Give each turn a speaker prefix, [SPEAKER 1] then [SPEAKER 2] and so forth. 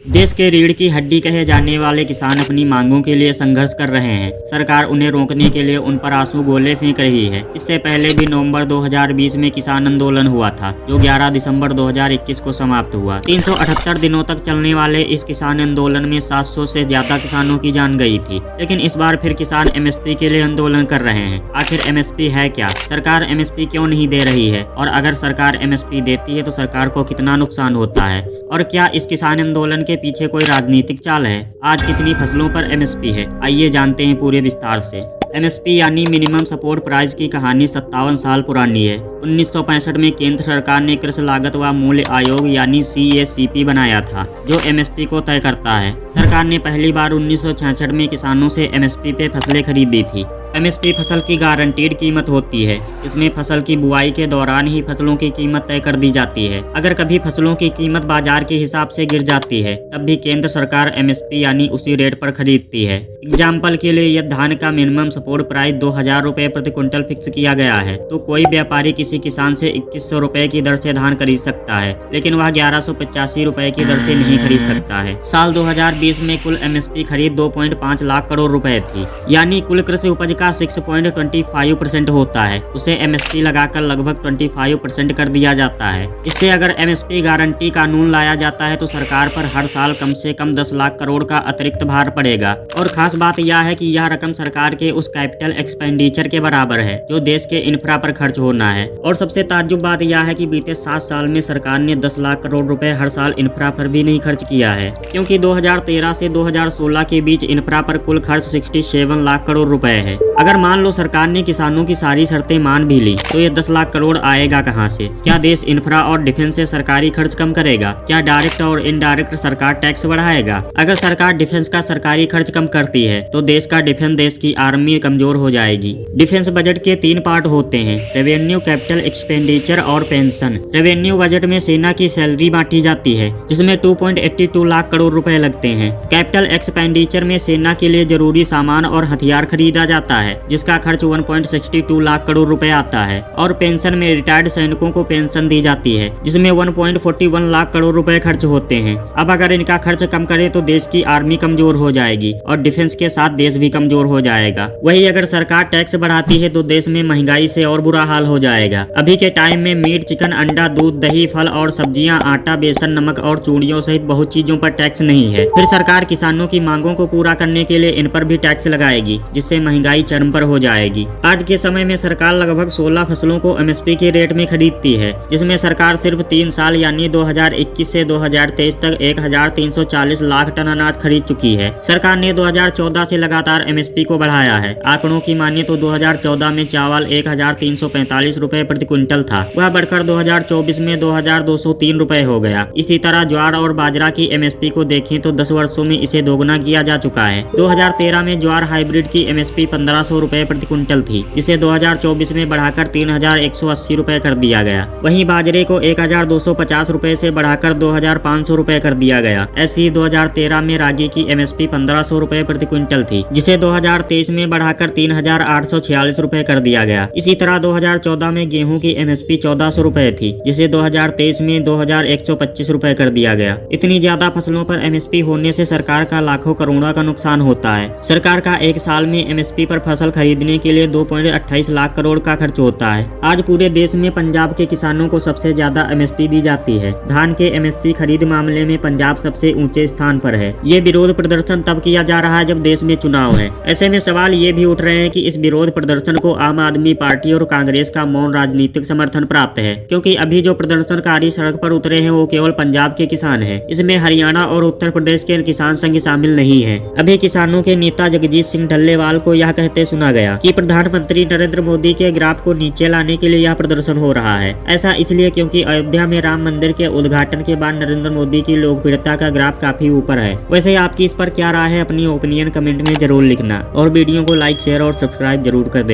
[SPEAKER 1] देश के रीढ़ की हड्डी कहे जाने वाले किसान अपनी मांगों के लिए संघर्ष कर रहे हैं। सरकार उन्हें रोकने के लिए उन पर आंसू गोले फेंक रही है। इससे पहले भी नवंबर 2020 में किसान आंदोलन हुआ था, जो 11 दिसंबर 2021 को समाप्त हुआ। 378 दिनों तक चलने वाले इस किसान आंदोलन में 700 से ज्यादा किसानों की जान गई थी। लेकिन इस बार फिर किसान एमएसपी के लिए आंदोलन कर रहे हैं। आखिर एमएसपी है क्या? सरकार एमएसपी क्यों नहीं दे रही है? और अगर सरकार एमएसपी देती है तो सरकार को कितना नुकसान होता है? और क्या इस किसान आंदोलन के पीछे कोई राजनीतिक चाल है? आज कितनी फसलों पर एमएसपी है, आइए जानते हैं पूरे विस्तार से। एमएसपी यानी मिनिमम सपोर्ट प्राइस की कहानी 57 साल पुरानी है। 1965 में केंद्र सरकार ने कृषि लागत व मूल्य आयोग यानी CACP बनाया था, जो एमएसपी को तय करता है। सरकार ने पहली बार 1966 में किसानों से एमएसपी पे फसलें खरीदी थी। एमएसपी फसल की गारंटीड कीमत होती है। इसमें फसल की बुआई के दौरान ही फसलों की कीमत तय कर दी जाती है। अगर कभी फसलों की कीमत बाजार के हिसाब से गिर जाती है, तब भी केंद्र सरकार एमएसपी यानी उसी रेट पर खरीदती है। एग्जाम्पल के लिए यदि धान का मिनिमम सपोर्ट प्राइस 2000 रुपए प्रति क्विंटल फिक्स किया गया है, तो कोई व्यापारी किसी किसान से 2100 रुपए की दर से धान खरीद सकता है, लेकिन वह 1185 रुपए की दर से नहीं खरीद सकता है। साल 2020 में कुल एमएसपी खरीद 2.5 लाख करोड़ रुपए थी, यानी कुल कृषि उपज 6.25% होता है। उसे एमएसपी लगाकर लगभग 25% कर दिया जाता है। इससे अगर एमएसपी गारंटी कानून लाया जाता है तो सरकार पर हर साल कम से कम 10 लाख करोड़ का अतिरिक्त भार पड़ेगा। और खास बात यह है कि यह रकम सरकार के उस कैपिटल एक्सपेंडिचर के बराबर है जो देश के इंफ्रा पर खर्च होना है। और सबसे ताज्जुब बात यह है कि बीते 7 साल में सरकार ने 10 लाख करोड़ रुपए हर साल इंफ्रा पर भी नहीं खर्च किया है, क्योंकि 2013 से 2016 के बीच इंफ्रा पर कुल खर्च 67 लाख करोड़ रुपए है। अगर मान लो सरकार ने किसानों की सारी शर्तें मान भी ली, तो ये 10 लाख करोड़ आएगा कहां से? क्या देश इंफ्रा और डिफेंस से सरकारी खर्च कम करेगा? क्या डायरेक्ट और इनडायरेक्ट सरकार टैक्स बढ़ाएगा? अगर सरकार डिफेंस का सरकारी खर्च कम करती है तो देश का डिफेंस, देश की आर्मी कमजोर हो जाएगी। डिफेंस बजट के 3 पार्ट होते हैं: रेवेन्यू, कैपिटल एक्सपेंडिचर और पेंशन। रेवेन्यू बजट में सेना की सैलरी बांटी जाती है, जिसमें 2.82 लाख करोड़ रुपए लगते हैं। कैपिटल एक्सपेंडिचर में सेना के लिए जरूरी सामान और हथियार खरीदा जाता है, जिसका खर्च 1.62 लाख करोड़ रुपए आता है। और पेंशन में रिटायर्ड सैनिकों को पेंशन दी जाती है, जिसमें 1.41 लाख करोड़ रुपए खर्च होते हैं। अब अगर इनका खर्च कम करे तो देश की आर्मी कमजोर हो जाएगी और डिफेंस के साथ देश भी कमजोर हो जाएगा। वही अगर सरकार टैक्स बढ़ाती है तो देश में महंगाई से और बुरा हाल हो जाएगा। अभी के टाइम में मीट, चिकन, अंडा, दूध, दही, फल और सब्जियां, आटा, बेसन, नमक और चूड़ियों सहित बहुत चीजों पर टैक्स नहीं है। फिर सरकार किसानों की मांगों को पूरा करने के लिए इन पर भी टैक्स लगाएगी, जिससे महंगाई चरम पर हो जाएगी। आज के समय में सरकार लगभग 16 फसलों को एमएसपी के रेट में खरीदती है, जिसमें सरकार सिर्फ 3 साल यानी 2021 से 2023 तक 1340 लाख टन अनाज खरीद चुकी है। सरकार ने 2014 से लगातार एमएसपी को बढ़ाया है। आंकड़ों की मानिए तो 2014 में चावल 1345 रुपए प्रति क्विंटल था, वह बढ़कर 2024 में 2203 रुपए हो गया। इसी तरह ज्वार और बाजरा की एमएसपी को देखें तो 10 वर्षों में इसे दोगुना किया जा चुका है। 2013 में ज्वार हाइब्रिड की एमएसपी 1500 रुपए प्रति क्विंटल थी, जिसे 2024 में बढ़ाकर 3180 रुपए कर दिया गया। वहीं बाजरे को 1250 रुपए से बढ़ाकर 2500 रुपए कर दिया गया। ऐसे ही 2013 में रागी की एमएसपी 1500 रुपए प्रति क्विंटल थी, जिसे 2023 में बढ़ाकर 3846 रुपए कर दिया गया। इसी तरह 2014 में गेहूं की एमएसपी 1400 रुपए थी, जिसे 2023 में 2125 रुपए कर दिया गया। इतनी ज्यादा फसलों पर एमएसपी होने से सरकार का लाखों करोड़ों का नुकसान होता है। सरकार का एक साल में एमएसपी पर फसल खरीदने के लिए 2.28 लाख करोड़ का खर्च होता है। आज पूरे देश में पंजाब के किसानों को सबसे ज्यादा एमएसपी दी जाती है। धान के एमएसपी खरीद मामले में पंजाब सबसे ऊंचे स्थान पर है। ये विरोध प्रदर्शन तब किया जा रहा है जब देश में चुनाव है। ऐसे में सवाल ये भी उठ रहे हैं कि इस विरोध प्रदर्शन को आम आदमी पार्टी और कांग्रेस का मौन राजनीतिक समर्थन प्राप्त है, क्योंकि अभी जो प्रदर्शनकारी सड़क पर उतरे हैं वो केवल पंजाब के किसान हैं। इसमें हरियाणा और उत्तर प्रदेश के किसान संघ शामिल नहीं है। अभी किसानों के नेता जगजीत सिंह डल्लेवाल को यह कहते सुना गया कि प्रधानमंत्री नरेंद्र मोदी के ग्राफ को नीचे लाने के लिए यह प्रदर्शन हो रहा है। ऐसा इसलिए क्योंकि अयोध्या में राम मंदिर के उद्घाटन के बाद नरेंद्र मोदी की लोकप्रियता का ग्राफ काफी ऊपर है। वैसे आपकी इस पर क्या राय है? अपनी ओपिनियन कमेंट में जरूर लिखना और वीडियो को लाइक, शेयर और सब्सक्राइब जरूर कर देना।